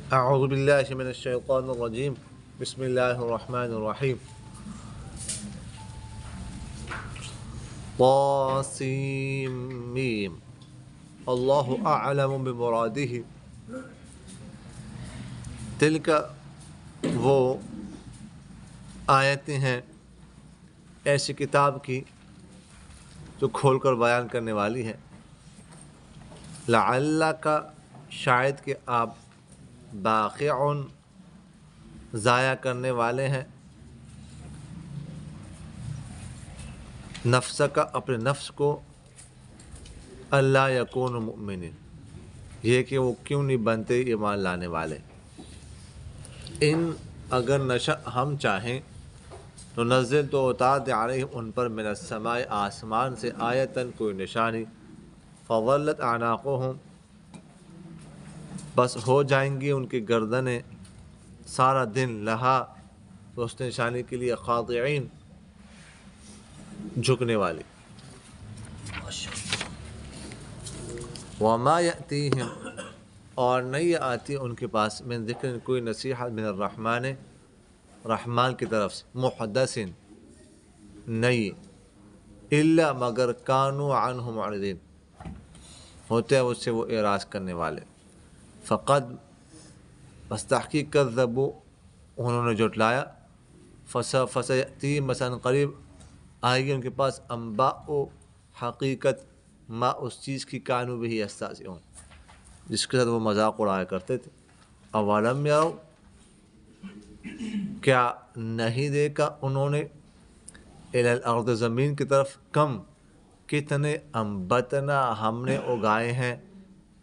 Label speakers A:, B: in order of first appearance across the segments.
A: اعوذ باللہ من الشیطان الرجیم بسم اللہ الرحمن الرحیم طاسیم اللہ اعلم بمرادہ تلک وہ آیتیں ہیں ایسی کتاب کی جو کھول کر بیان کرنے والی ہے لعلک شاید کہ آپ باخع ضائع کرنے والے ہیں نفس کا اپنے نفس کو اللہ یکون مؤمن یہ کہ وہ کیوں نہیں بنتے ایمان لانے والے ان اگر نشأ ہم چاہیں تو نزل تو اتار دے علیہم ان پر من السماء آسمان سے آیتن کوئی نشانی فظلت اعناقہم بس ہو جائیں گی ان کی گردنیں سارا دن لہا اس نشانی کے لیے خاضعین جھکنے والی وما یأتیہم اور نہیں آتی ان کے پاس من ذکر کوئی نصیحت من الرحمن رحمان کی طرف سے محدث نئی الا مگر کانوا عنہ معرضین ہوتے ہیں اس سے وہ اعراض کرنے والے فقد بس تحقیق کذبوا انہوں نے جھٹلایا فسیأتی مثلا قریب آئے گی ان کے پاس انباء حقیقت ما اس چیز کی کانوا بہ یستہزئون جس کے ساتھ وہ مذاق اڑایا کرتے تھے اولم یروا کیا نہیں دیکھا انہوں نے الی الارض زمین کی طرف کم کتنے انبتنا ہم نے اگائے ہیں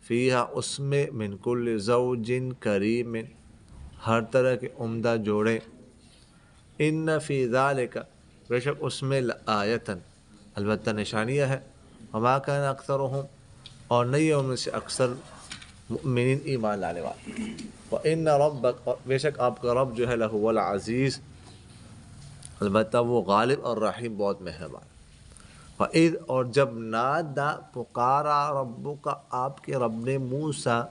A: فیہا اس میں من کل زوج کریم ہر طرح کے عمدہ جوڑے ان فی ذالک بے شک اس میں لآیتن البتہ نشانیہ ہے وما کان اکثرہم اور نہیں ہے ان میں سے اکثر مؤمنین ایمان لانے والے وان ربک بے شک آپ کا رب جو ہے لہو العزیز البتہ وہ غالب اور رحیم بہت مہربان وَإِذْ اور جب نادا پکارا ربک آپ کے رب نے موسیٰ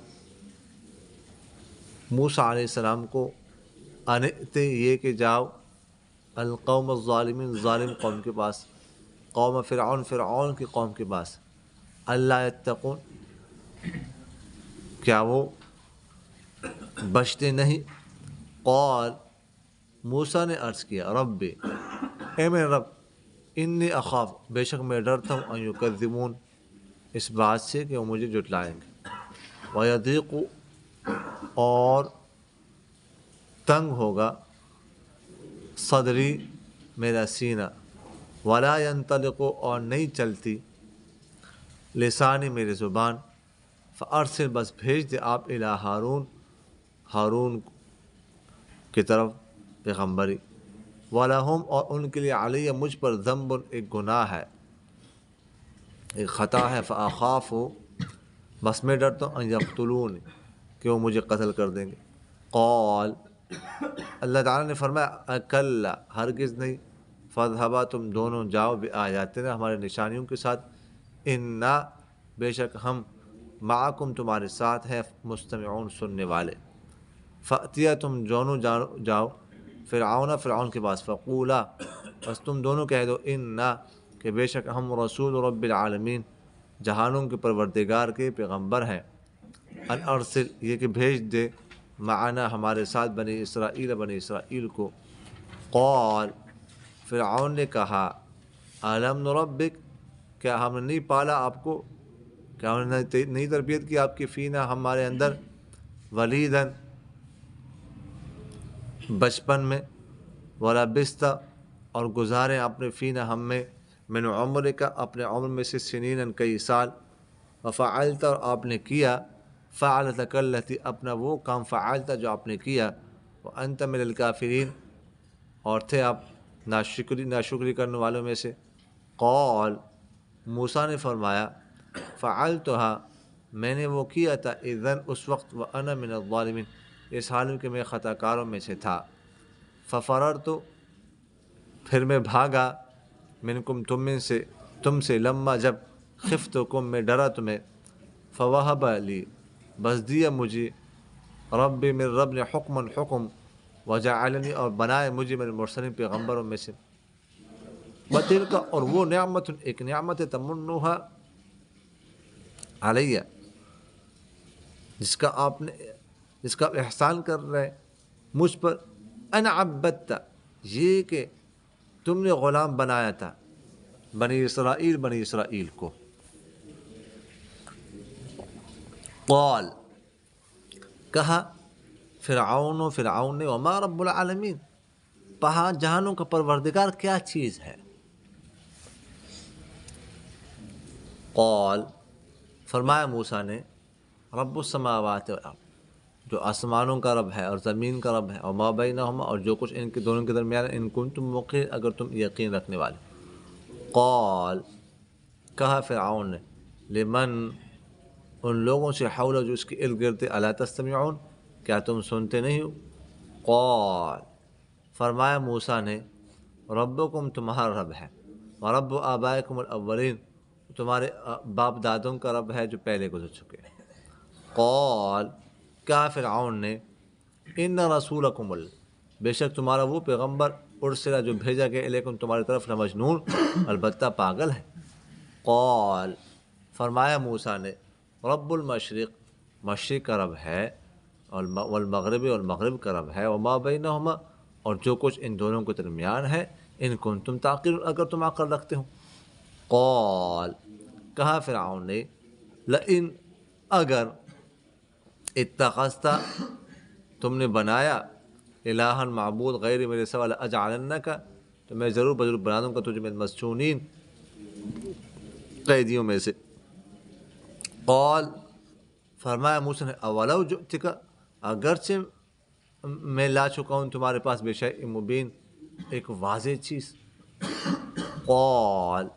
A: علیہ السلام کو ان ائت یہ کہ جاؤ القوم الظالمین ظالم قوم کے پاس قوم فرعون کی قوم کے پاس اللہ یتقون کیا وہ بچتے نہیں قال موسیٰ نے عرض کیا رب اے میرے رب انی اخاف بے شک میں ڈرتا ہوں ان یکذبون اس بات سے کہ وہ مجھے جھٹلائیں گے ویضیق اور تنگ ہوگا صدری میرا سینہ ولا ینطلق اور نہیں چلتی لسانی میری زبان فارسل بس بھیج دے آپ الی ہارون کی طرف پیغمبری وَلَهُمْ اور ان کے لیے علیہ مجھ پر ذنب ایک گناہ ہے ایک خطا ہے فاخاف بس میں ڈرتا ہوں ان یقتلون کہ وہ مجھے قتل کر دیں گے قال اللہ تعالیٰ نے فرمایا اکلا ہرگز نہیں فاذهبا تم دونوں جاؤ بآیاتنا ہمارے نشانیوں کے ساتھ انا بے شک ہم معکم تمہارے ساتھ ہیں مستمعون سننے والے فأتیا تم دونوں جاؤ فرعون کے پاس فقولا بس تم دونوں کہہ دو انا کہ بے شک ہم رسول رب العالمین جہانوں کے پروردگار کے پیغمبر ہیں ان ارسل یہ کہ بھیج دے معنا ہمارے ساتھ بنی اسرائیل کو قال فرعون نے کہا الم نربک کیا ہم نے نہیں پالا آپ کو کیا ہم نے نہیں تربیت کی آپ کی فینا ہمارے اندر ولیدن بچپن میں ولبست اور گزارے اپنے فینا ہم میں من عمر کا اپنے عمر میں سے سنین کئی سال وفعلت اور آپ نے کیا فعلتک التی اپنا وہ کام فعلت جو آپ نے کیا وانت من الکافرین اور تھے آپ ناشکری کرنے والوں میں سے قال موسیٰ نے فرمایا فعلتها میں نے وہ کیا تھا اذن اس وقت وانا من الظالمین اس حال میں کہ میں خطا کاروں میں سے تھا ففررت پھر میں بھاگا منکم تم سے لما جب خفتکم میں ڈرا تمہیں فوہب لی بس دیا مجھے ربی من رب نے حکمن حکم وجعلنی اور بنائے مجھے من المرسلین پیغمبروں میں سے وتلک اور وہ نعمت ایک نعمت تمنھا علیہ جس کا آپ احسان کر رہے مجھ پر ان عبدت یہ کہ تم نے غلام بنایا تھا بنی اسرائیل کو قال کہا فرعون نے وما رب العالمین جہانوں کا پروردگار کیا چیز ہے قال فرمایا موسیٰ نے رب السماوات والارض جو آسمانوں کا رب ہے اور زمین کا رب ہے اور ما بینہما اور جو کچھ ان کے دونوں کے درمیان ان کنتم موقن اگر تم یقین رکھنے والے قال کہا فرعون نے لمن ان لوگوں سے حول جو اس کے ارد گرد الا تستمعون کیا تم سنتے نہیں ہو قال فرمایا موسیٰ نے ربکم تمہارا رب ہے ورب آبائکم الاولین تمہارے باپ دادوں کا رب ہے جو پہلے گزر چکے ہیں قال کہا فرعون نے ان رسولکم بے شک تمہارا وہ پیغمبر ارسلہ جو بھیجا گیا الیکم تمہاری طرف لمجنون البتہ پاگل ہے قال فرمایا موسیٰ نے رب المشرق مشرق کا رب ہے والمغرب اور مغرب کا رب ہے وما بینہما اور جو کچھ ان دونوں کے درمیان ہے ان کنتم تعقلون اگر تم عقل رکھتے ہو قال کہا فرعون نے لئن اگر اتخذت تم نے بنایا الہا معبود غیر میرے سوا لاجعلنک تو میں ضرور بنا دوں گا تجھے من المسجونین قیدیوں میں سے قال فرمایا موسیٰ نے اولو جئتک اگرچہ میں لا چکا ہوں تمہارے پاس بے شیء مبین ایک واضح چیز قال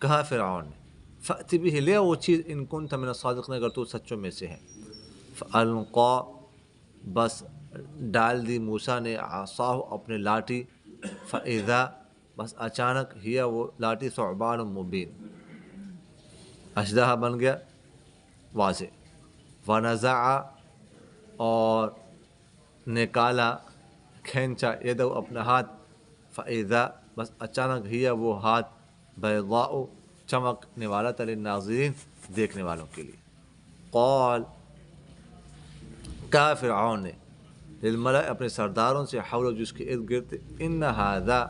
A: کہا فرعون نے فأتی بہ لے وہ چیز ان کنت من الصادقین اگر تو سچوں میں سے ہے فالقا بس ڈال دی موسیٰ نے عصاہ اپنے لاٹھی فاذا بس اچانک ہی وہ لاٹھی ثعبان مبین اژدہا بن گیا واضح ونزع اور نکالا کھینچا یدو اپنا ہاتھ فاذا بس اچانک ہی وہ ہاتھ بیضاء چمکنے والا تھا للناظرین دیکھنے والوں کے لیے قال کہا فرعون نے للملأ اپنے سرداروں سے حول جس کے ارد گرد ان ھذا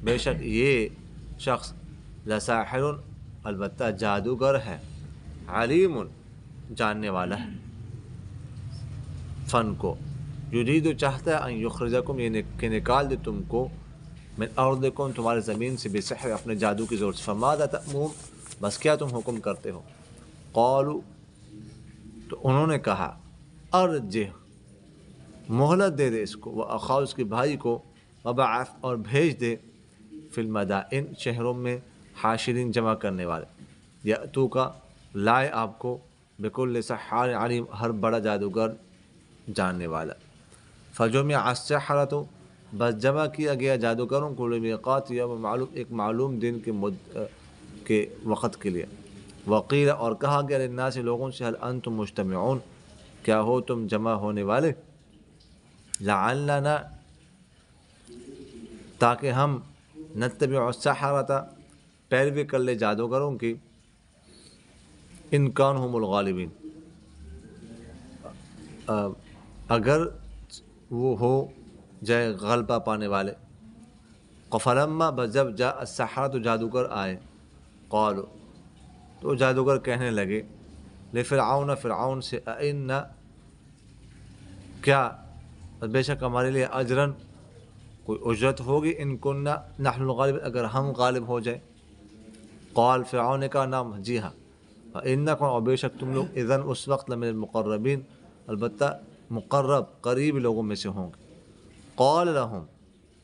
A: بے شک یہ شخص لساحر البتہ جادوگر ہے علیم جاننے والا ہے فن کو یرید چاہتا ہے ان یخرجکم یہ کہ نکال دے تم کو من ارضکم تمہارے زمین سے بسحر اپنے جادو کی زور سے فماذا تأمرون بس کیا تم حکم کرتے ہو قالوا تو انہوں نے کہا ارجہ مہلت دے دے اس کو واخا اس کے بھائی کو وبعث اور بھیج دے فی المدائن شہروں میں حاشرین جمع کرنے والے یأتو کا لائے آپ کو بکل سحار علیم ہر بڑا جادوگر جاننے والا فجمع السحرۃ بس جمع کیا گیا جادوگروں کو لمیقات یوم معلوم ایک معلوم دن کے وقت کے لیے وقیل اور کہا گیا للناس لوگوں سے هل انتم مجتمعون کیا ہو تم جمع ہونے والے لعلنا تاکہ ہم نتبع السحرۃ پیروی کر لے جادوگروں کی ان کانوا هم الغالبین اگر وہ ہو جائے غلبہ پانے والے فلما بس جب جاء السحرۃ جادوگر آئے قالوا تو جادوگر کہنے لگے لفرعون فرعون سے ائن کیا بے شک ہمارے لیے اجرن کوئی اجرت ہوگی ان کننا نحن الغالب اگر ہم غالب ہو جائے قال فرعون کا نام جی ہاں فانکم اور بے شک تم لوگ اذن اس وقت لمن المقربین البتہ مقرب قریب لوگوں میں سے ہوں گے قال لهم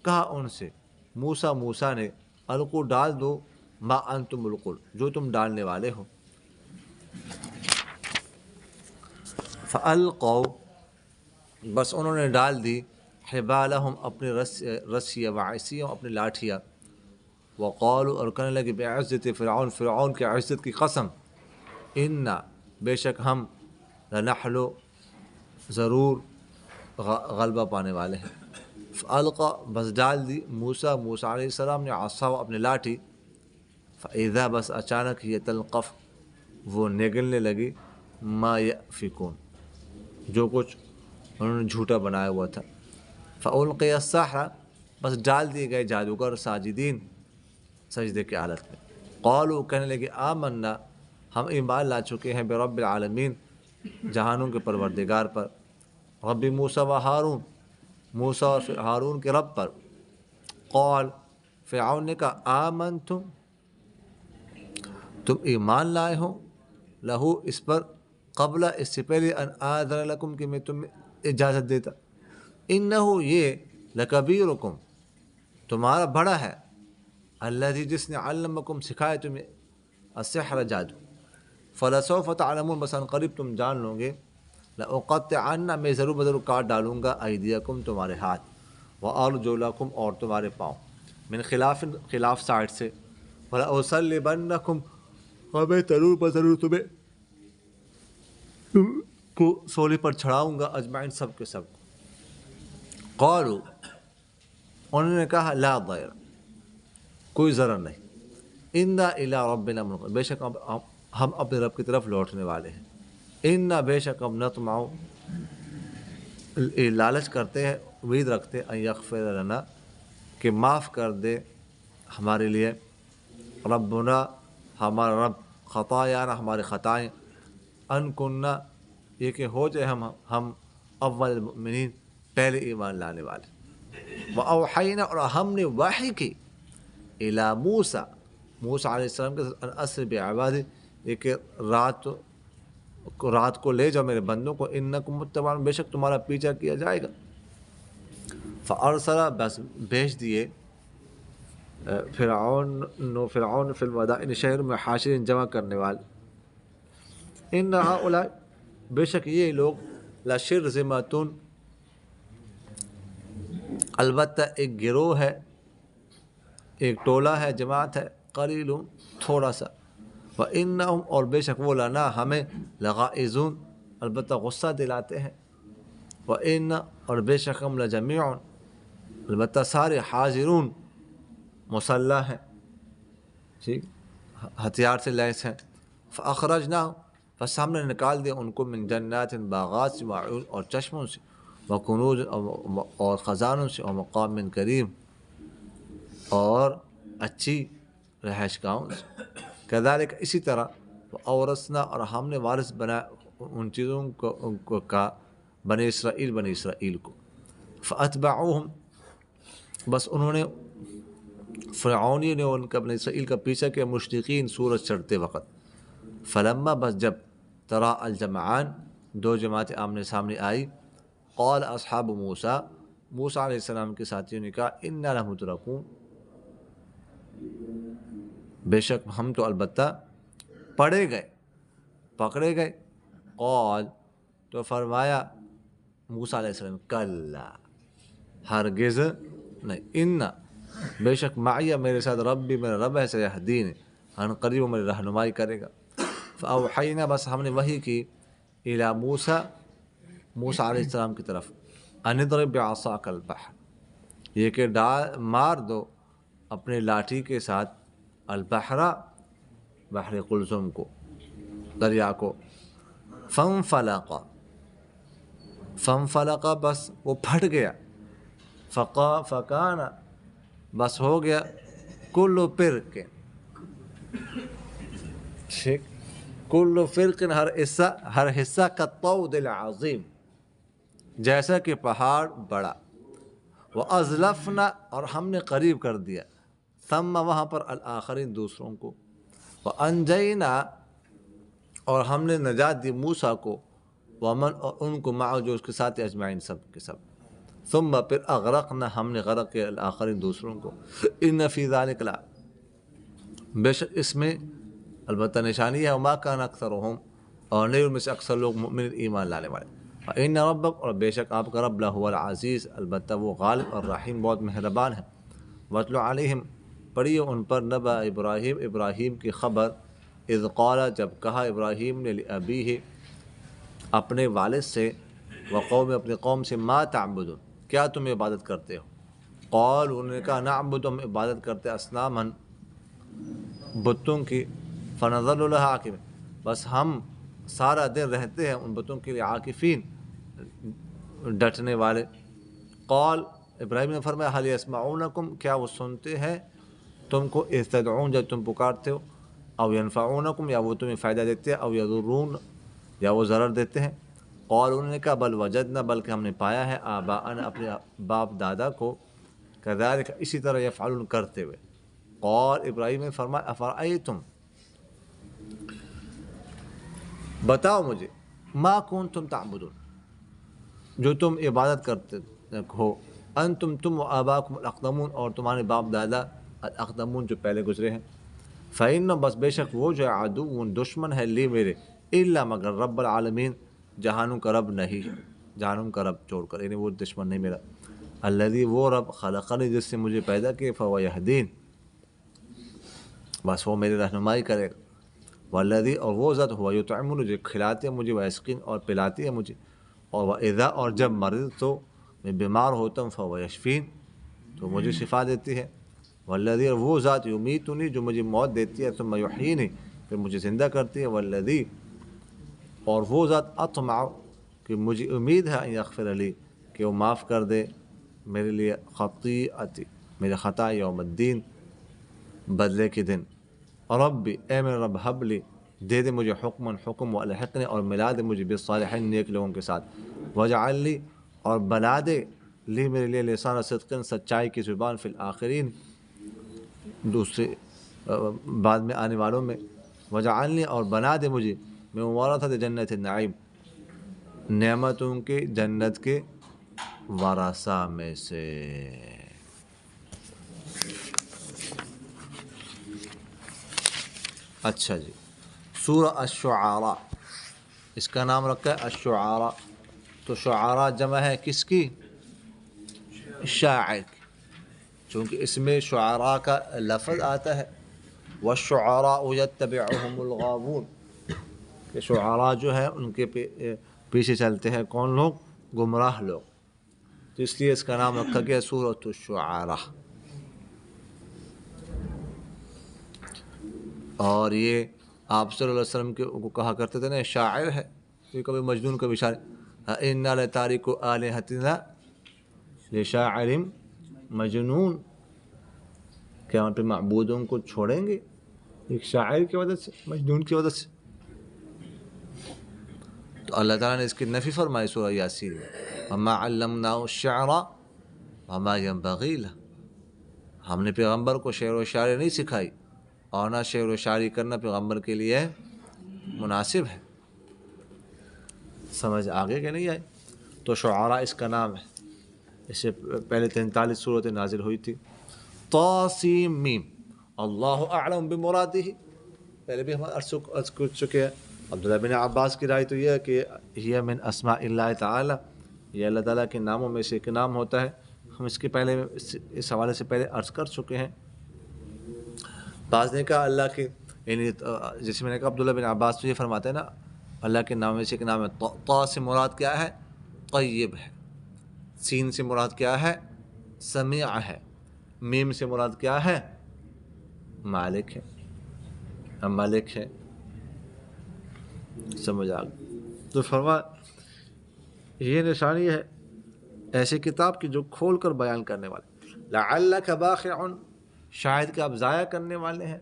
A: کہا ان سے موسیٰ نے القوا ڈال دو ما انتم ملقون جو تم ڈالنے والے ہو فالقوا بس انہوں نے ڈال دی حبالہم اپنے رسیاں وعصیاں اپنے لاٹھیاں وقالوا اور کہنے لگے بعزت فرعون کی عزت کی قسم انا بے شک ہم لنحن ضرور غلبہ پانے والے ہیں۔ فالقا، بس ڈال دی موسیٰ علیہ السلام نے عصا اپنے لاٹھی، فاذا، بس اچانک یہ تلقف، وہ نگلنے لگی، ما یأفکون، جو کچھ انہوں نے جھوٹا بنایا ہوا تھا۔ فالقی السحرہ، بس ڈال دیے گئے جادوگر ساجدین، سجدے کی حالت میں۔ قالوا، کہنے لگے، آمنا، ہم ایمان لا چکے ہیں، برب العالمین، جہانوں کے پروردگار پر، رب موسیٰ و ہارون، موسیٰ اور ہارون کے رب پر۔ قال، فرعون نے کہا، آمنتم، تم ایمان لائے ہو، لہو، اس پر، قبل، اس سے پہلے، ان آذن لکم، کہ میں تمہیں اجازت دیتا، انہو، یہ، لکبیرکم، تمہارا بڑا ہے، الذی، جس نے، علمکم، سکھایا تمہیں، السحر، جادو، فلسوف تعلمون، بس قریب تم جان لو گے، لأقطعن، میں ضرور بضرور کاٹ ڈالوں گا، ایدیکم، تمہارے ہاتھ، وارجلکم، اور تمہارے پاؤں، من خلاف، خلاف سائڈ سے، ولأصلبنکم، اور میں ضرور بضرور تمہیں کو سولی پر چڑھاؤں گا، اجمعین، سب کے سب۔ قالوا، انہوں نے کہا، لا ضیر، کوئی ضرر نہیں، انا الی ربنا منقلبون، بے شک ہم اپنے رب کی طرف لوٹنے والے ہیں، انا، بے شک ہم، نطمع، لالچ کرتے ہیں، امید رکھتے ہیں، ان یغفر لنا، کہ معاف کر دے ہمارے لیے، ربنا، ہمارا رب، خطایانا، ہمارے خطائیں، ان کننا، یہ کہ ہو جائے ہم اول المؤمنین، پہلے ایمان لانے والے۔ وأوحینا، اور ہم نے وحی کی، الی موسیٰ، موسیٰ علیہ السلام کے ساتھ، ان اسر بعبادی، یہ کہ رات کو لے جاؤ میرے بندوں کو، انکم متبعون، بے شک تمہارا پیچھا کیا جائے گا۔ فارسل، بس بھیج دیے، فرعون فی المدائن، شہر میں، حاشرین، جمع کرنے والے، ان ہؤلاء، بے شک یہ لوگ، لشرذمۃ، البتہ ایک گروہ ہے، ایک ٹولہ ہے، جماعت ہے، قلیل، تھوڑا سا، وانہم، اور بے شک وہ، لنا، ہمیں، لغائظون، البتہ غصہ دلاتے ہیں، وان، اور بے شک ہم، لجمیع، البتہ سارے، حاضرون، مسلح ہیں، ٹھیک، ہتھیار سے لیس ہیں، فاخرجنا، بس ہم نے نکال دیا ان کو، من جنات، باغات سے، وعیون، اور چشموں سے، وکنوز، اور خزانوں سے، اور مقام کریم، اور اچھی رہائش گاہوں سے، کذالک، اسی طرح، اورثنا، اور ہم نے وارث بنا ان چیزوں کو کا، بنی اسرائیل کو، فاتبعوہم، بس انہوں نے، فرعونی نے ان کا، بنی اسرائیل کا پیچھا کیا، مشرقین، سورج چڑھتے وقت، فلما، بس جب، ترا الجمعان، دو جماعتیں آمنے سامنے آئی، قال اصحاب موسیٰ، موسیٰ علیہ السلام کے ساتھیوں نے کہا، انا لمدرکون، بے شک ہم تو البتہ پکڑے گئے، قال، تو فرمایا موسیٰ علیہ السلام، کلا، ہرگز نہیں، انا، بے شک، معی، میرے ساتھ، ربی، میرا رب ہے، سیہدین، ان قریب میری رہنمائی کرے گا۔ فاوحینا، بس ہم نے وحی کی، الی موسیٰ، موسیٰ علیہ السلام کی طرف، ان اضرب بعصاک البحر، یہ کہ مار دو اپنے لاٹھی کے ساتھ، البحر، بحر قلزم کو، دریا کو، فانفلق، بس وہ پھٹ گیا، فکان، بس ہو گیا، کل فرق، ٹھیک، کل فرق، ہر حصہ، کا طود العظیم، جیسا کہ پہاڑ بڑا، وازلفنا، اور ہم نے قریب کر دیا، ثم، وہاں پر، الآخرین، دوسروں کو، وانجینا، اور ہم نے نجات دی موسیٰ کو، ومن، اور ان کو، معه، جو اس کے ساتھ، اجمعین، سب کے سب، ثم، پھر، اغرقنا، ہم نے غرق کیا، الآخرین، دوسروں کو، ان فی ذلک، بے شک اس میں البتہ نشانی ہے، وما کان اکثرهم، اور نہیں ان میں سے اکثر لوگ، مؤمن، ایمان لانے والے، ان ربک، اور بے شک آپ کا رب، لہو العزیز، البتہ وہ غالب اور رحیم، بہت مہربان ہے۔ واتلو علیہم، پڑھیے ان پر، نبأ ابراہیم، ابراہیم کی خبر، اذ قال، جب کہا ابراہیم نے، لأبیہ، اپنے والد سے، وقوم اپنے قوم سے ما تعبدون کیا تم عبادت کرتے ہو؟ قال انہوں نے کہا نعبد ہم عبادت کرتے اصنامن بتوں کی فنظل لها عاکفین بس ہم سارا دن رہتے ہیں ان بتوں کے لیے عاکفین ڈٹنے والے۔ قال ابراہیم نے فرمایا حل یسمعونکم کیا وہ سنتے ہیں تم کو اذ تدعون جب تم پکارتے ہو، او ینفعونکم یا وہ تمہیں فائدہ دیتے ہیں، او یضرون یا وہ ضرر دیتے ہیں۔ قال انہوں نے کہا بل وجدنا بلکہ ہم نے پایا ہے آباءنا اپنے باپ دادا کو کذالک اسی طرح یفعلون کرتے ہوئے۔ قال ابراہیم نے فرمایا افرأیتم بتاؤ مجھے ما کنتم تعبدون جو تم عبادت کرتے ہو، انتم تم و آباکم الاقدمون اور تمہارے باپ دادا الاقدمون جو پہلے گزرے ہیں، فإن بس بے شک وہ جو عدو دشمن ہے لی میرے، الا مگر رب العالمین جہانوں کا رب نہیں، جہانوں کا رب چھوڑ کر، یعنی وہ دشمن نہیں میرا، الذی وہ رب خلقنی جس سے مجھے پیدا کیے فهو یہدین بس وہ میری رہنمائی کرے گا، والذی اور وہ ذات ہوا یطعمنی جو کھلاتے ہیں مجھے، ویسقین اور پلاتی ہے مجھے، اور واذا اور جب مرض تو میں بیمار ہوتا ہوں فهو یشفین تو مجھے شفا دیتی ہے، والذی اور وہ ذات یمیتنی جو مجھے موت دیتی ہے ثم یحیینی پھر مجھے زندہ کرتی ہے، والذی اور وہ ذات اطمع کہ مجھے امید ہے ان یغفر لی کہ وہ معاف کر دے میرے لیے خطیئتی میرے خطا یوم الدین بدلے کے دن۔ ربی اے میرے رب حب لی دے دے مجھے حکمن حکم والحقنی اور ملا دے مجھے بالصالحین نیک لوگوں کے ساتھ، واجعل لی اور بنا دے لی میرے لیے لسان صدقن سچائی کی زبان فی الآخرین دوسرے بعد میں آنے والوں میں، واجعلنی اور بنا دے مجھے من ورثۃ جنت النعیم نعمتوں کے جنت کے ورثہ میں سے۔ اچھا جی، سورہ الشعراء اس کا نام رکھا ہے الشعراء، تو شعراء جمع ہے کس کی؟ شاعر کی، چونکہ اس میں شعراء کا لفظ آتا ہے، والشعراء یتبعهم الغاوون کہ شعراء جو ہے ان کے پیچھے چلتے ہیں کون لوگ؟ گمراہ لوگ، تو اس لیے اس کا نام رکھا گیا سورۃ الشعراء۔ اور یہ آپ صلی اللہ علیہ وسلم کو کہا کرتے تھے نا شاعر ہے، یہ کبھی مجنون کبھی شاعر، اِنَّا لَتَارِكُ آلِهَتِنَا لِشَاعِرٍ مجنون کیا ہم پہ معبودوں کو چھوڑیں گے ایک شاعر کی وجہ سے، مجنون کی وجہ سے؟ تو اللہ تعالیٰ نے اس کی نفی فرمائی سورہ یاسین میں، وَمَا عَلَّمْنَاهُ الشِّعْرَ وَمَا يَنبَغِي لَهُ ہم نے پیغمبر کو شعر و شاعری نہیں سکھائی اور نہ شعر و شاعری کرنا پیغمبر کے لیے مناسب ہے۔ سمجھ آگے کہ نہیں آئی؟ تو شعراء اس کا نام ہے، اس سے پہلے 43 صورتیں نازل ہوئی تھی۔ طاسیم میم اللہ اعلم بمرادہ، پہلے بھی ہم عرض کر چکے ہیں، عبداللہ بن عباس کی رائے تو یہ ہے کہ یہ من اسماء اللہ تعالی، یہ اللہ تعالیٰ کے ناموں میں سے ایک نام ہوتا ہے، ہم اس کے پہلے اس حوالے سے پہلے عرض کر چکے ہیں۔ بعض نے کہا اللہ کے، یعنی جیسے میں نے کہا عبداللہ بن عباس تو یہ فرماتے ہیں نا اللہ کے نام میں سے ایک نام ہے، طا سے مراد کیا ہے؟ طیب ہے، سین سے مراد کیا ہے؟ سمیع ہے، میم سے مراد کیا ہے؟ مالک ہے، مالک ہے، سمجھ آ گئی؟ تو فرما یہ نشانی ہے ایسی کتاب کی جو کھول کر بیان کرنے والے، لعلک باخع شاید کہ آپ ضائع کرنے والے ہیں،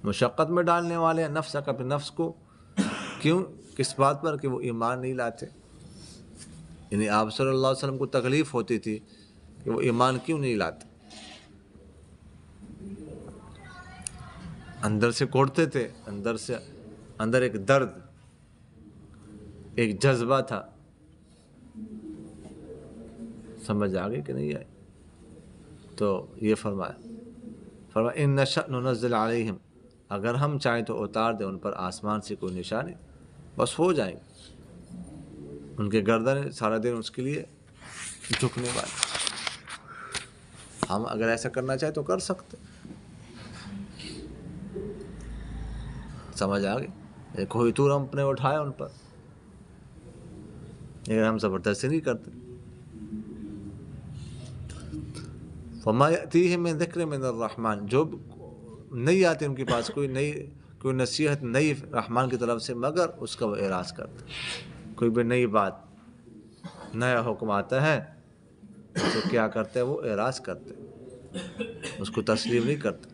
A: مشقت میں ڈالنے والے ہیں نفس کا اپنے نفس کو، کیوں؟ کس بات پر؟ کہ وہ ایمان نہیں لاتے، یعنی آپ صلی اللہ علیہ وسلم کو تکلیف ہوتی تھی کہ وہ ایمان کیوں نہیں لاتے، اندر سے کوڑتے تھے، اندر ایک درد، ایک جذبہ تھا، سمجھ آگے کہ نہیں آئی؟ تو یہ فرمایا ان نشأ ننزل علیہم اگر ہم چاہیں تو اتار دیں ان پر آسمان سے کوئی نشانی، بس ہو جائیں گے، ان کے گردن سارا دن اس کے لیے جھکنے والے، ہم اگر ایسا کرنا چاہیں تو کر سکتے، سمجھ آ گئی؟ کوئی طور ہم اپنے اٹھائے ان پر، لیکن ہم زبردستی نہیں کرتے. فما یأتیہم من ذکر من الرحمن، جو نہیں آتی ان کے پاس کوئی نصیحت نئی رحمان کی طرف سے مگر اس کا وہ اعراض کرتے. کوئی بھی نئی بات، نیا حکم آتا ہے اسے کیا کرتے ہیں؟ وہ اعراض کرتے، اس کو تسلیم نہیں کرتے.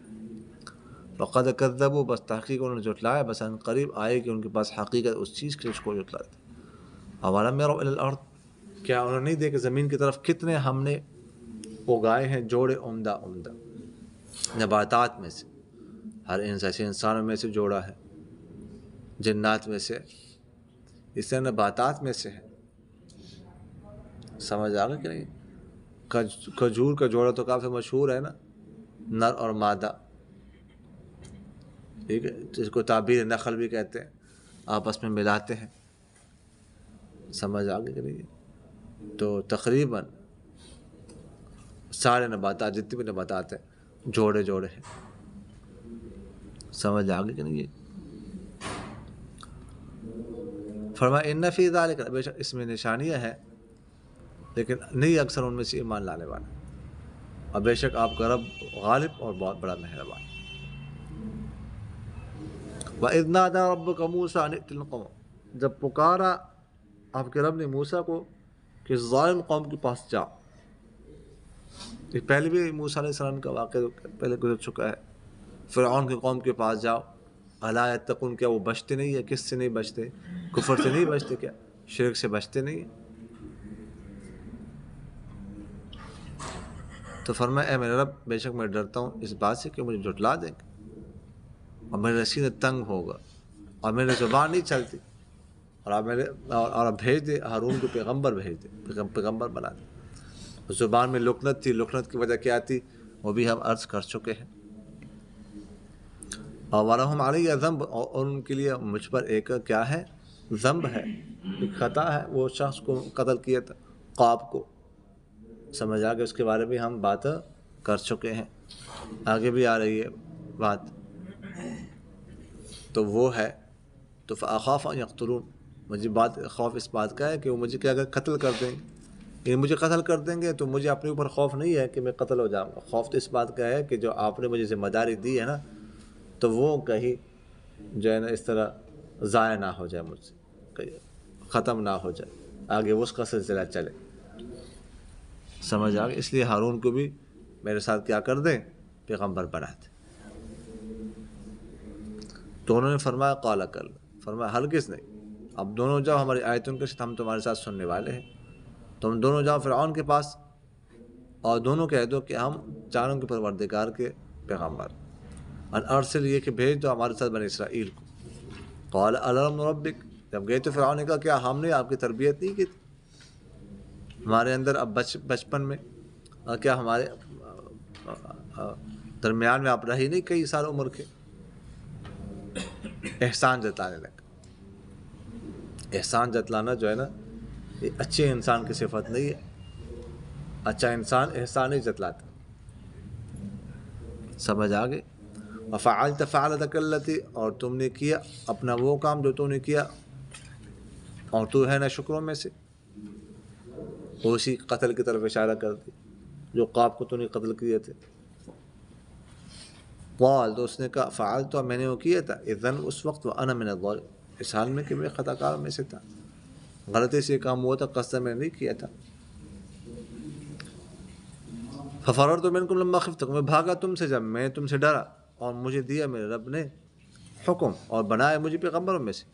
A: فقد کذبوا، بس تحقیق انہوں نے جھٹلایا، بس ان قریب آئے کہ ان کے پاس حقیقت اس چیز کی اس کو جھٹلاتے. اولم یروا الی الارض، کیا انہوں نے نہیں دیکھا زمین کی طرف کتنے ہم نے اگائے ہیں جوڑے عمدہ عمدہ نباتات میں سے. ہر انسانوں میں سے جوڑا ہے، جنات میں سے، اس طرح نباتات میں سے ہے. سمجھ آ گئی کہ نہیں؟ کھجور کا جوڑا تو کافی مشہور ہے نا، نر اور مادہ، ٹھیک ہے، جس کو تعبیر نخل بھی کہتے ہیں، آپس میں ملاتے ہیں. سمجھ آ گئی کہ نہیں؟ تو تقریباً سارے نباتات، جتنے بھی نباتات ہیں، جوڑے جوڑے ہیں. سمجھ آ گئی کہ نہیں؟ فرمایا ان فی ذلک، بے شک اس میں نشانیاں ہیں لیکن نہیں اکثر ان میں سے ایمان لانے والا. اور بے شک آپ کا رب غالب اور بہت بڑا مہربان. وَإِذْ نَادَىٰ رَبُّكَ مُوسَىٰ أَنِ ائْتِ الْقَوْمَ، جب پکارا آپ کے رب نے موسیٰ کو کہ ظالم قوم کے پاس جاؤ. یہ پہلے بھی موسیٰ علیہ السلام کا واقعہ پہلے گزر چکا ہے. فرعون کی قوم کے پاس جاؤ. الا یتقون، کیا وہ بچتے نہیں ہے؟ کس سے نہیں بچتے؟ کفر سے نہیں بچتے کیا؟ شرک سے بچتے نہیں ہیں؟ تو فرمایا اے میرے رب، بے شک میں ڈرتا ہوں اس بات سے کہ مجھے جھٹلا دیں گے اور میرے سینے تنگ ہوگا اور میرے زبان نہیں چلتی. اور آپ بھیج دے ہارون کو، پیغمبر بھیج دے، پیغمبر بنا دے. زبان میں لکنت تھی، لکنت کی وجہ کیا تھی وہ بھی ہم عرض کر چکے ہیں. اور وَلَهُمْ عَلَيَّ ذَنْبٌ، اور ان کے لیے مجھ پر ایک کیا ہے؟ ذنب ہے، ایک خطا ہے. وہ شخص کو قتل کیا تھا، قاب کو. سمجھ آ کے اس کے بارے میں ہم بات کر چکے ہیں، آگے بھی آ رہی ہے بات. تو وہ ہے، تو فَأَخَافُ أَن يَقْتُلُونِ، مجھے خوف اس بات کا ہے کہ وہ مجھے کیا اگر قتل کر دیں گے، مجھے قتل کر دیں گے تو مجھے اپنے اوپر خوف نہیں ہے کہ میں قتل ہو جاؤں گا. خوف تو اس بات کا ہے کہ جو آپ نے مجھے ذمہ داری دی ہے نا، تو وہ کہیں جو ہے نا اس طرح ضائع نہ ہو جائے مجھ سے، کہیں ختم نہ ہو جائے، آگے اس کا سلسلہ چلے. سمجھ آ گئی؟ اس لیے ہارون کو بھی میرے ساتھ کیا کر دیں؟ پیغمبر بنا دیں. تو انہوں نے فرمایا قال کل، فرمایا ہرگز نہیں، اب دونوں جاؤ ہماری آیتوں کے ساتھ، ہم تمہارے ساتھ سننے والے ہیں. تم دونوں جاؤ فرعون کے پاس اور دونوں کہہ دو کہ ہم چاروں کے پروردگار کے پیغمبر، ان ارسل، یہ کہ بھیج دو ہمارے ساتھ بنی اسرائیل کو. قال الم نربک، جب گئے تو فرعون نے کہا کیا ہم نے آپ کی تربیت نہیں کی تھی؟ ہمارے اندر اب بچپن میں کیا ہمارے درمیان میں آپ رہی نہیں کئی سال عمر کے؟ احسان جتلانے لگا. احسان جتلانا جو ہے نا، یہ اچھے انسان کی صفت نہیں ہے. اچھا انسان احسان نہیں جتلاتا. سمجھ آ گئے؟ وفعلت فعلتک التی، اور تم نے کیا اپنا وہ کام جو تم نے کیا، اور تو ہے نا شکروں میں سے. اسی قتل کی طرف اشارہ کر دی جو قاب کو تو نے قتل کیے تھے. قال، تو اس نے کہا فعلت، میں نے وہ کیا تھا، اذن اس وقت، وانا من الظالمین، اس حال میں کہ میں خطا کاروں میں سے تھا، غلطی سے کام ہوا تھا، قصد میں نہیں کیا تھا. ففررت منکم لما خفتکم، میں بھاگا تم سے جب میں تم سے ڈرا، اور مجھے دیا میرے رب نے حکم اور بنایا مجھے پیغمبروں میں سے.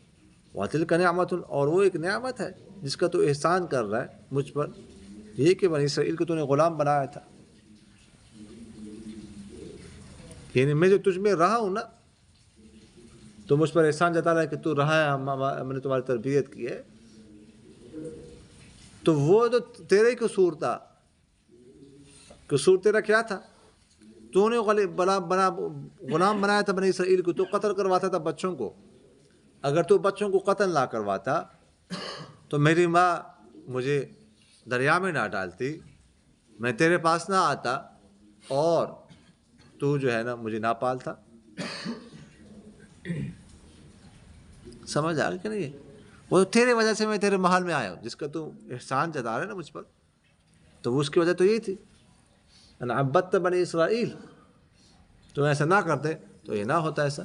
A: وَتِلْكَ نِعْمَةٌ، اور وہ ایک نعمت ہے جس کا تو احسان کر رہا ہے مجھ پر، یہ کہ بنی اسرائیل کو تو نے غلام بنایا تھا. یعنی میں جو تجھ میں رہا ہوں نا، تو مجھ پر احسان جتا رہا ہے کہ تو رہا ہے، میں نے تمہاری تربیت کی ہے. تو وہ تو تیرے ہی قصور تھا. قصور تیرا کیا تھا؟ تو نے غلام بنایا تھا بنی اسرائیل کو، تو قتل کرواتا تھا بچوں کو. اگر تو بچوں کو قتل نہ کرواتا تو میری ماں مجھے دریا میں نہ ڈالتی، میں تیرے پاس نہ آتا، اور تو جو ہے نا مجھے نہ پالتا. سمجھ آ گئی کہ نہیں؟ وہ تیرے وجہ سے میں تیرے محل میں آیا ہوں، جس کا تو احسان جتا رہا ہے نا مجھ پر، تو اس کی وجہ تو یہی تھی ان عبدت بنی اسرائیل، تو ایسا نہ کرتے تو یہ نہ ہوتا ایسا،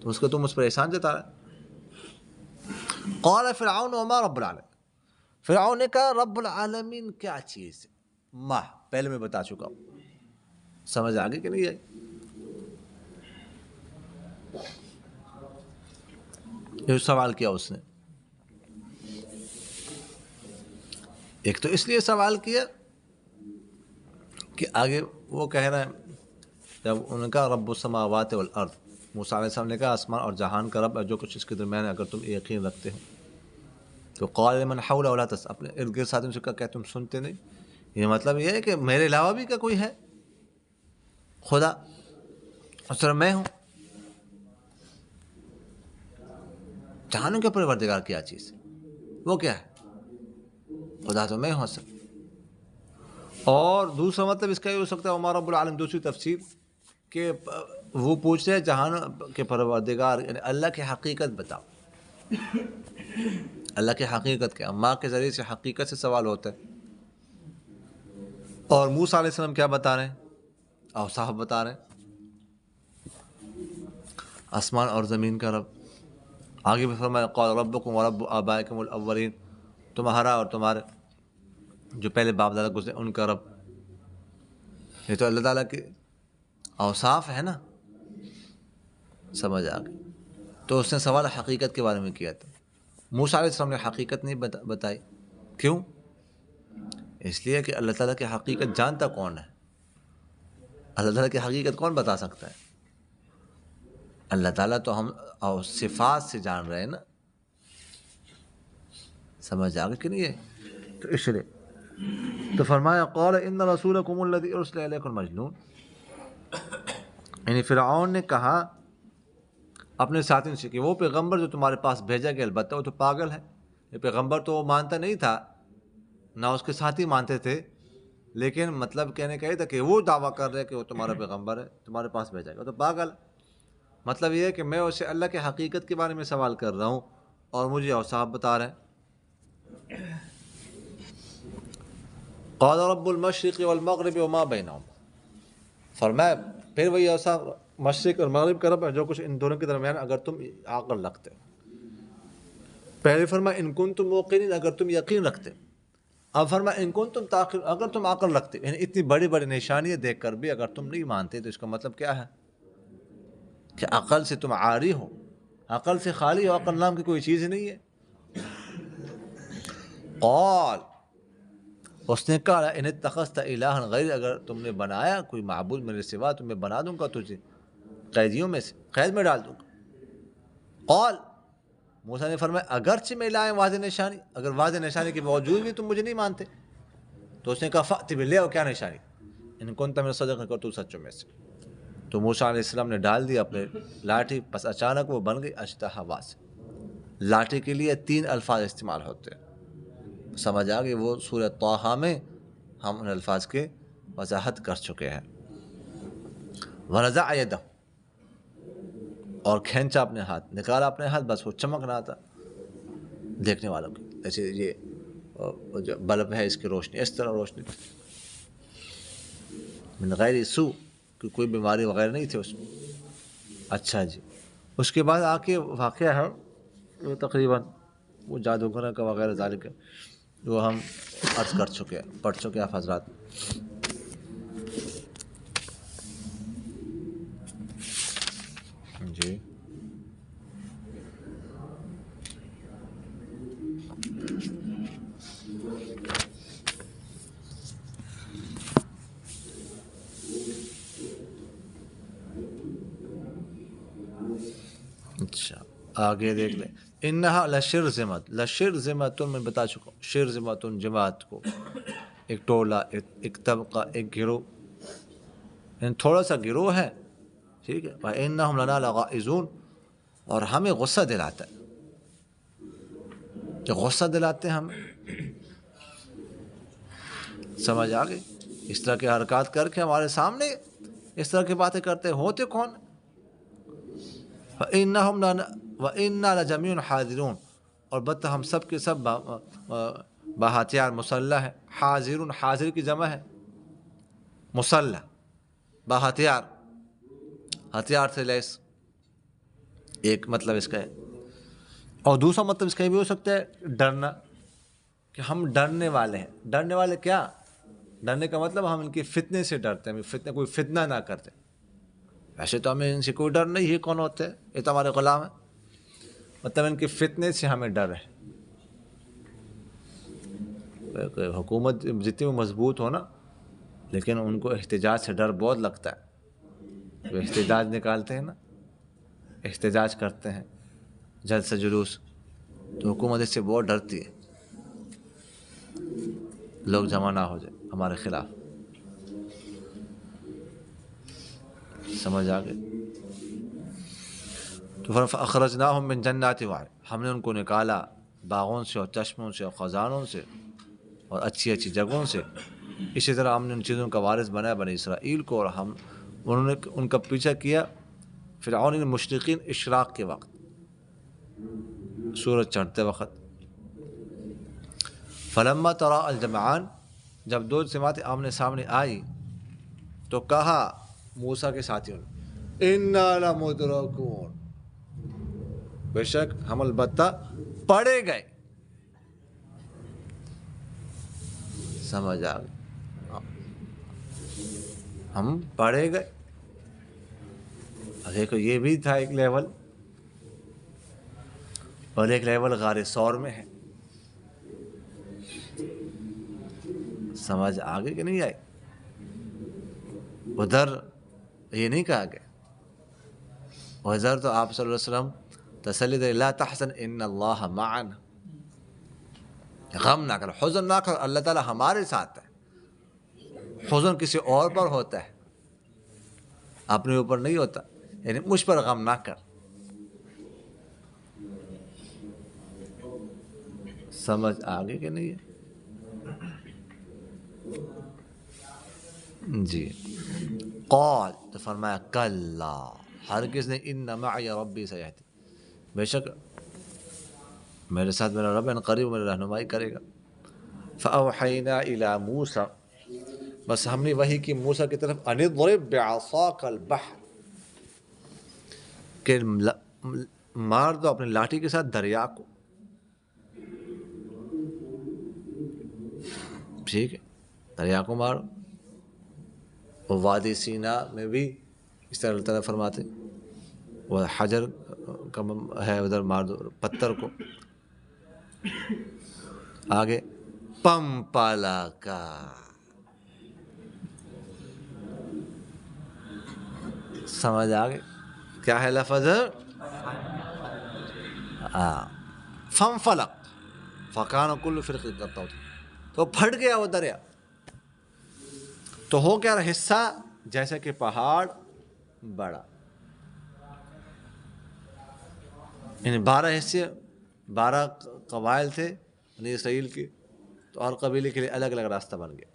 A: تو اس کا تم اس پر احسان جتا رہا ہے۔ قال فرعون وما رب العالمین، فرعون نے کہا رب العالمین کیا چیز ہے؟ ماہ پہلے میں بتا چکا ہوں، سمجھ آگے کہ نہیں آئی؟ یہ سوال کیا اس نے، ایک تو اس لیے سوال کیا کہ آگے وہ کہہ رہے ہیں، جب انہوں نے کہا رب السماوات والارض، موسیٰ علیہ السلام نے کہا آسمان اور جہان کا رب ہے جو کچھ اس کے درمیان ہے، اگر تم یقین رکھتے ہو تو قال لمن حوله ولا تس، اپنے ارد گرد ساتھیوں سے کہا کہ تم سنتے نہیں؟ یہ مطلب یہ ہے کہ میرے علاوہ بھی کا کوئی ہے خدا، اور صرف میں ہوں؟ جہانوں کے پروردگار کیا چیز ہے، وہ کیا ہے؟ خدا تو میں ہوں اصل۔ اور دوسرا مطلب اس کا یہ ہو سکتا ہے عمر رب العالم، دوسری تفسیر کہ وہ پوچھ رہے جہان کے پروردگار یعنی اللہ کی حقیقت بتاؤ، اللہ کی حقیقت کیا؟ ماں کے ذریعے سے حقیقت سے سوال ہوتا ہے، اور موسیٰ علیہ السلام کیا بتا رہے ہیں؟ اوصاف بتا رہے ہیں، آسمان اور زمین کا رب۔ آگے بھی فرمایا قال ربکم ورب آبائکم الاولین، تمہارا اور تمہارے جو پہلے باپ دادا گزرے ان کا رب۔ یہ تو اللہ تعالیٰ کے اوصاف ہے نا، سمجھ آ گئی؟ تو اس نے سوال حقیقت کے بارے میں کیا تھا، موسیٰ علیہ السلام نے حقیقت نہیں بتائی، کیوں؟ اس لیے کہ اللہ تعالیٰ کی حقیقت جانتا کون ہے؟ اللہ تعالیٰ کی حقیقت کون بتا سکتا ہے؟ اللہ تعالیٰ تو ہم اور صفات سے جان رہے ہیں نا، سمجھ آ گئی کہ نہیں ہے؟ تو اس لیے تو فرمایا قال ان رسولکم الذی ارسل الیکم مجنون، یعنی فرعون نے کہا اپنے ساتھیوں سے کہ وہ پیغمبر جو تمہارے پاس بھیجا گیا البتہ وہ تو پاگل ہے۔ یہ پیغمبر تو وہ مانتا نہیں تھا، نہ اس کے ساتھی مانتے تھے، لیکن مطلب کہنے کا یہ تھا کہ وہ دعویٰ کر رہے کہ وہ تمہارا پیغمبر ہے، تمہارے پاس بھیجا گیا، وہ تو پاگل۔ مطلب یہ ہے کہ میں اسے اللہ کی حقیقت کے بارے میں سوال کر رہا ہوں اور مجھے اوصاف بتا رہے ہیں۔ قال رب المشرق والمغرب وما بینہما، فرمایا پھر وہی اوصاف، مشرق اور مغرب کا رب ہے جو کچھ ان دونوں کے درمیان اگر تم عقل رکھتے۔ پہلے فرمایا ان کنتم موقنین، اگر تم یقین رکھتے، اب فرمایا ان کنتم تعقلون، اگر تم عقل رکھتے، یعنی اتنی بڑی بڑی نشانیاں دیکھ کر بھی اگر تم نہیں مانتے تو اس کا مطلب کیا ہے؟ کہ عقل سے تم عاری ہو، عقل سے خالی ہو، عقل نام کی کوئی چیز نہیں ہے۔ قال، اس نے کہا ان اتخذت الہا غیر، اگر تم نے بنایا کوئی معبود میرے سوا تو میں بنا دوں گا تجھے قیدیوں میں سے، قید میں ڈال دوں گا۔ قال، موسیٰ نے فرمایا اگرچہ میں لائے واضح نشانی، اگر واضح نشانی کے باوجود بھی تم مجھے نہیں مانتے تو اس نے کہا فأت باللہ، اور کیا نشانی؟ ان کنت من الصادقین، اگر تو سچوں میں سے۔ تو موسیٰ علیہ السلام نے ڈال دی اپنے لاٹھی، پس اچانک وہ بن گئی اشتہ ہوا سے۔ لاٹھی کے لیے 3 الفاظ استعمال ہوتے ہیں، سمجھ آ گئی؟ وہ سورہ طٰہٰ میں ہم ان الفاظ کے وضاحت کر چکے ہیں۔ ونزع یدہ، اور کھینچا اپنے ہاتھ، نکالا اپنے ہاتھ، بس وہ چمک رہا تھا دیکھنے والوں کی، جیسے یہ جو بلب ہے اس کی روشنی، اس طرح روشنی تھی، من غیر سوء، کہ کوئی بیماری وغیرہ نہیں تھی اس میں۔ اچھا جی، اس کے بعد آ کے واقعہ ہے وہ تقریباً وہ جادوگر کا وغیرہ ذالک، وہ ہم عرض کر چکے ہیں، پڑھ چکے ہیں آپ حضرات۔ جی اچھا آگے دیکھ لیں، انہا لشرذمۃ، لشرذمۃ میں بتا چکا ہوں، شرذمۃ جماعت کو، ایک ٹولہ، ایک طبقہ، ایک گروہ، یعنی تھوڑا سا گروہ ہے، ٹھیک ہے۔ وَإِنَّهُمْ لَنَا لَغَائِظُونَ، اور ہمیں غصہ دلاتا ہے، جو غصہ دلاتے ہیں ہمیں، سمجھ آ گئی؟ اس طرح کے حرکات کر کے ہمارے سامنے اس طرح کی باتیں کرتے ہوتے کون؟ وَإِنَّا لَجَمِيعٌ حَاذِرُونَ، البتہ ہم سب کے سب باہتھیار مسلح ہے. حاضر، حاضر کی جمع ہے مسلح، باہتھیار، ہتھیار سے لیس، ایک مطلب اس کا ہے. اور دوسرا مطلب اس کا یہ بھی ہو سکتا ہے ڈرنا، کہ ہم ڈرنے والے ہیں. ڈرنے والے کیا؟ ڈرنے کا مطلب ہم ان کے فتنے سے ڈرتے ہیں، فتنے کوئی فتنہ نہ کرتے. ویسے تو ہمیں ان سے کوئی ڈر نہیں، یہ کون ہوتے ہیں؟ یہ تو ہمارے غلام ہیں. مطلب ان کے فتنے سے ہمیں ڈر ہے. حکومت جتنی بھی مضبوط ہو نا، لیکن ان کو احتجاج سے ڈر بہت لگتا ہے. وہ احتجاج نکالتے ہیں نا، احتجاج کرتے ہیں، جلسہ جلوس، تو حکومت اس سے بہت ڈرتی ہے، لوگ جمع نہ ہو جائے ہمارے خلاف. سمجھ آ گئی؟ تو فَأَخْرَجْنَاهُمْ مِنْ جَنَّاتٍ وَعُيُونٍ، ہم نے ان کو نکالا باغوں سے اور چشموں سے اور خزانوں سے اور اچھی اچھی جگہوں سے. اسی طرح ہم نے ان چیزوں کا وارث بنایا بنی اسرائیل کو، اور انہوں نے ان کا پیچھا کیا فرعون مشرقین اشراق کے وقت، سورج چڑھتے وقت. فلما تراءى الجمعان، جب دو جماعتیں آمنے سامنے آئی تو کہا موسیٰ کے ساتھیوں نے انا لمدرکون، بے شک ہم البتہ پڑے گئے. سمجھ آ گئی؟ ہم پڑے گئے. دیکھو یہ بھی تھا ایک لیول، اور ایک لیول غار ثور میں ہے. سمجھ آگے کہ نہیں آئی؟ ادھر یہ نہیں کہا گیا، ادھر تو آپ صلی اللہ علیہ وسلم تسلی دے لا تحزن ان اللہ معنا، غم نہ کر، حزن نہ کر، اللہ تعالیٰ ہمارے ساتھ ہے. حزن کسی اور پر ہوتا ہے، اپنے اوپر نہیں ہوتا. یعنی مجھ پر غم نہ کر. سمجھ آگے کہ نہیں ہے؟ جی. قال، تو فرمایا کلا، ہرگز نہیں، ان معی ربی سیہدی، بے شک میرے ساتھ میرا رب ان قریب میری رہنمائی کرے گا. فاوحینا الی موسیٰ، بس ہم نے وحی کی موسیٰ کی طرف ان اضرب بعصاک البحر، کہ مار دو اپنی لاٹھی کے ساتھ دریا کو. ٹھیک ہے، دریا کو مارو. اور وادی سینا میں بھی اس طرح اللہ تعالیٰ فرماتے وہ حجر کا ہے ادھر مار دو پتھر کو. آگے پمپالا کا، سمجھ آگے کیا ہے لفظ؟ فنفلق فکان کل فرق کرتا ہوتا، تو پھٹ گیا وہ دریا. تو ہو کیا رہا حصہ جیسے کہ پہاڑ بڑا. یعنی 12 حصے، 12 قبائل تھے بنی اسرائیل کے، تو ہر قبیلے کے لیے الگ الگ راستہ بن گیا.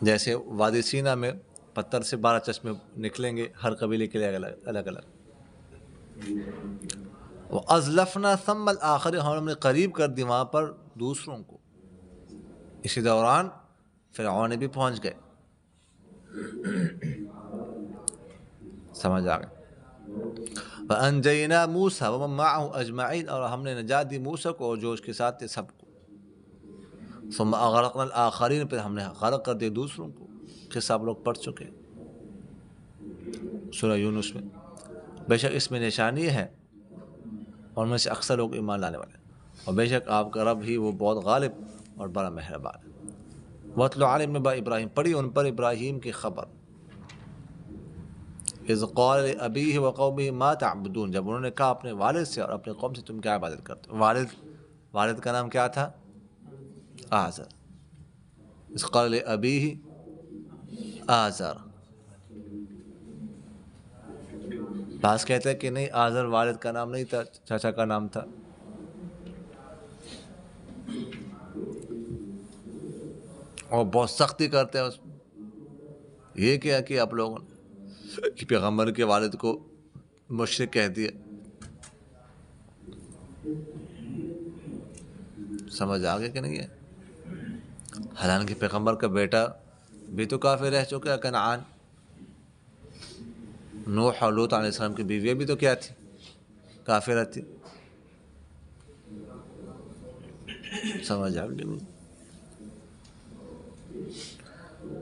A: جیسے وادی سینا میں پتھر سے 12 چشمے نکلیں گے ہر قبیلے کے لیے الگ الگ. وَأَزْلَفْنَا ثَمَّ الْآخَرِينَ، ہم نے قریب کر دی وہاں پر دوسروں کو. اسی دوران فرعون بھی پہنچ گئے. سمجھ آ گئے؟ فَأَنْجَيْنَا مُوسَىٰ وَمَن مَّعَهُ أَجْمَعِينَ، اور ہم نے نجات دی موسیٰ کو اور جو اس کے ساتھ تھے سب کو. ثُمَّ أَغْرَقْنَا الْآخَرِينَ، پھر ہم نے غرق کر دیا دوسروں کو. قصہ آپ لوگ پڑھ چکے سورہ یونس میں. بے شک اس میں نشانی ہے، اور میں سے اکثر لوگ ایمان لانے والے ہیں، اور بے شک آپ کا رب ہی وہ بہت غالب اور بڑا مہربان ہے. وَاتْلُ عَلَيْهِمْ نَبَأَ ابراہیم، پڑھی ان پر ابراہیم کی خبر. اذ قال لأبیہ وقومہ ما تعبدون، جب انہوں نے کہا اپنے والد سے اور اپنے قوم سے تم کیا عبادت کرتے ہو. والد کا نام کیا تھا؟ آزر. اذ قال لأبیہ آزر. بعض کہتے ہیں کہ نہیں، آزر والد کا نام نہیں تھا، چاچا کا نام تھا. اور بہت سختی کرتے ہیں اس میں. یہ کیا آپ لوگوں نے؟ کہ پیغمبر کے والد کو مشرک کہہ دیا. سمجھ آ گیا کہ نہیں ہے؟ حالانکہ پیغمبر کا بیٹا بھی تو کافر رہ چکا ہے، کنعان. نوح اور لوط علیہ السلام کی بیویاں بھی تو کیا تھی؟ کافرہ تھی. سمجھ آ گئی.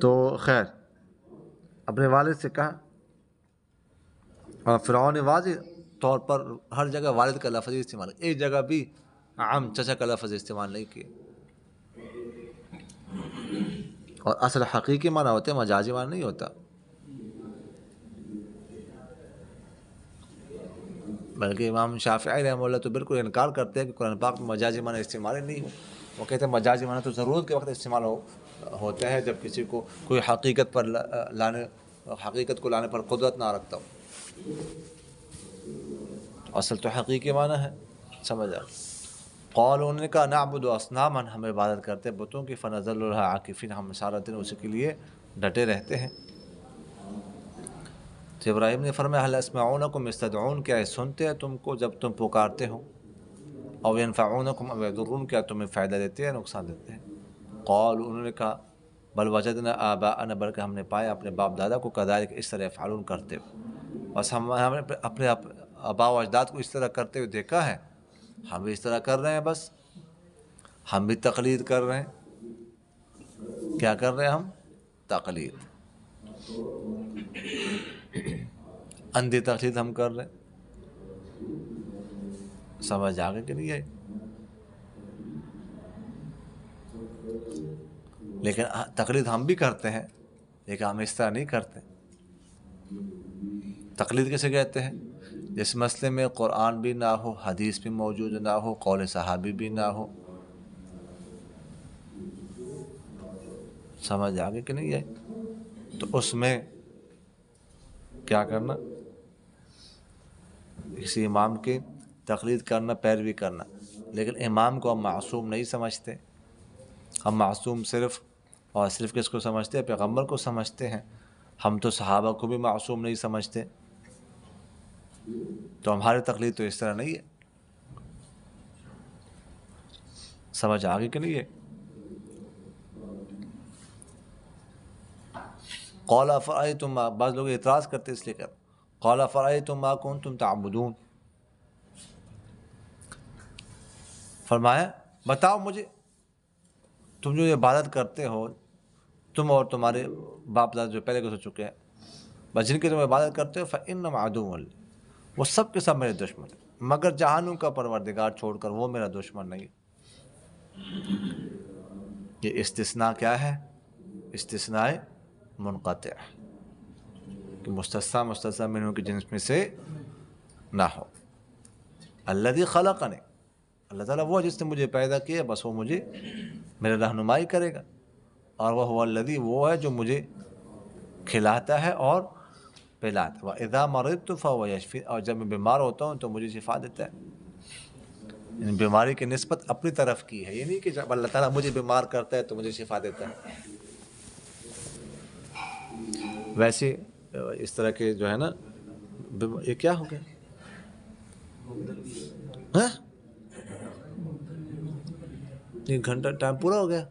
A: تو خیر اپنے والد سے کہا، اور فرعون نے واضح طور پر ہر جگہ والد کا لفظ استعمال، ایک جگہ بھی عم چچا کا لفظ استعمال نہیں کیا. اور اصل حقیقی معنی ہوتا ہے، مجازی معنی نہیں ہوتا. بلکہ امام شافعی رحمہ اللہ تو بالکل انکار کرتے ہیں کہ قرآن پاک میں مجازی معنی استعمال ہی نہیں ہو. وہ کہتے ہیں مجازی معنی تو ضرورت کے وقت استعمال ہوتا ہے، جب کسی کو کوئی حقیقت پر حقیقت کو لانے پر قدرت نہ رکھتا ہو. اصل تو حقیقی معنی ہے. سمجھ آ. قال انہوں نے کہا نعبد اصناما، ہم عبادت کرتے بتوں کی، فنظل لها عاکفین، ہم سارا دن اسی کے لیے ڈٹے رہتے ہیں. تو ابراہیم نے فرمایا هل اسمعونکم استدعون، کیا سنتے ہیں تم کو جب تم پکارتے ہو، او ينفعونکم او یضرون، کیا تمہیں فائدہ دیتے ہیں نقصان دیتے ہیں. قال انہوں نے کہا بل وجدنا آباءنا، بلکہ ہم نے پایا اپنے باپ دادا کو کذالک اس طرح یفعلون کرتے ہوئے، بس ہم نے اپنے آباء و اجداد کو اس طرح کرتے ہوئے دیکھا ہے، ہم بھی اس طرح کر رہے ہیں. بس ہم بھی تقلید کر رہے ہیں. کیا کر رہے ہیں ہم؟ تقلید، اندھی تقلید ہم کر رہے ہیں. سمجھ آ گئی کہ نہیں آئی؟ لیکن تقلید ہم بھی کرتے ہیں، لیکن ہم اس طرح نہیں کرتے. تقلید کیسے کہتے ہیں؟ جس مسئلے میں قرآن بھی نہ ہو، حدیث بھی موجود نہ ہو، قول صحابی بھی نہ ہو. سمجھ آگے کہ نہیں ہے؟ تو اس میں کیا کرنا؟ کسی امام کی تقلید کرنا، پیروی کرنا. لیکن امام کو ہم معصوم نہیں سمجھتے. ہم معصوم صرف اور صرف کس کو سمجھتے ہیں؟ پیغمبر کو سمجھتے ہیں. ہم تو صحابہ کو بھی معصوم نہیں سمجھتے. تو ہماری تقلید تو اس طرح نہیں ہے. سمجھ آگے کہ نہیں ہے؟ قال افرأیتم، بعض لوگ اعتراض کرتے اس لیے کر قال افرأیتم ما کنتم تعبدون، فرمایا بتاؤ مجھے تم جو عبادت کرتے ہو، تم اور تمہارے باپ دادا جو پہلے گزر چکے ہیں، بس جن کی تم عبادت کرتے ہو، فإنہم عدو لی، وہ سب کے سب میرے دشمن ہیں، مگر جہانم کا پروردگار چھوڑ کر وہ میرا دشمن نہیں. یہ استثناء کیا ہے؟ استثناء منقطع، کہ مستثنی منہ کی جنس میں سے نہ ہو. الذی خلقنی، اللہ تعالیٰ وہ جس نے مجھے پیدا کیا، بس وہ مجھے میرے رہنمائی کرے گا. اور وہ هو الذی، وہ ہے جو مجھے کھلاتا ہے اور پلاتا ہے. وَإِذَا مَرِضْتُ فَهُوَ يَشْفِينِ، اور جب میں بیمار ہوتا ہوں تو مجھے شفا دیتا ہے. یعنی بیماری کی نسبت اپنی طرف کی ہے، یہ نہیں کہ جب اللہ تعالیٰ مجھے بیمار کرتا ہے تو مجھے شفا دیتا ہے. ویسے اس طرح کے جو ہے نا، یہ کیا ہو گیا؟ ہاں 1 گھنٹہ ٹائم پورا ہو گیا.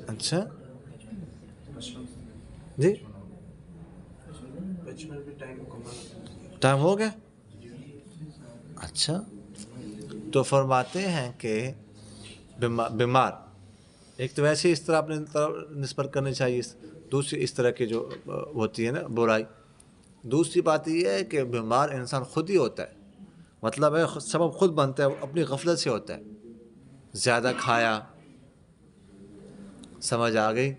A: اچھا جی ٹائم ہو گیا. اچھا تو فرماتے ہیں کہ بیمار، ایک تو ویسے اس طرح اپنے نسبت کرنی چاہیے، دوسری اس طرح کی جو ہوتی ہے نا برائی. دوسری بات یہ ہے کہ بیمار انسان خود ہی ہوتا ہے، مطلب ہے سبب خود بنتا ہے، اپنی غفلت سے ہوتا ہے. زیادہ کھایا، سمجھ آ گئی،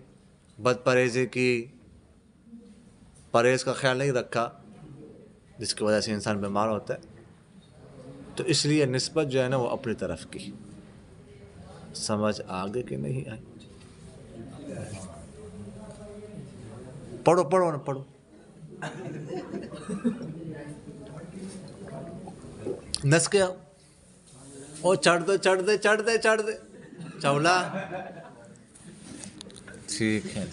A: بد پرہیزی کی، پرہیز کا خیال نہیں رکھا، جس کی وجہ سے انسان بیمار ہوتا ہے. تو اس لیے نسبت جو ہے نا وہ اپنی طرف کی. سمجھ آگے کہ نہیں آئی؟ پڑھو نا پڑھو. نس کے او چڑھ دے چولا. ٹھیک ہے.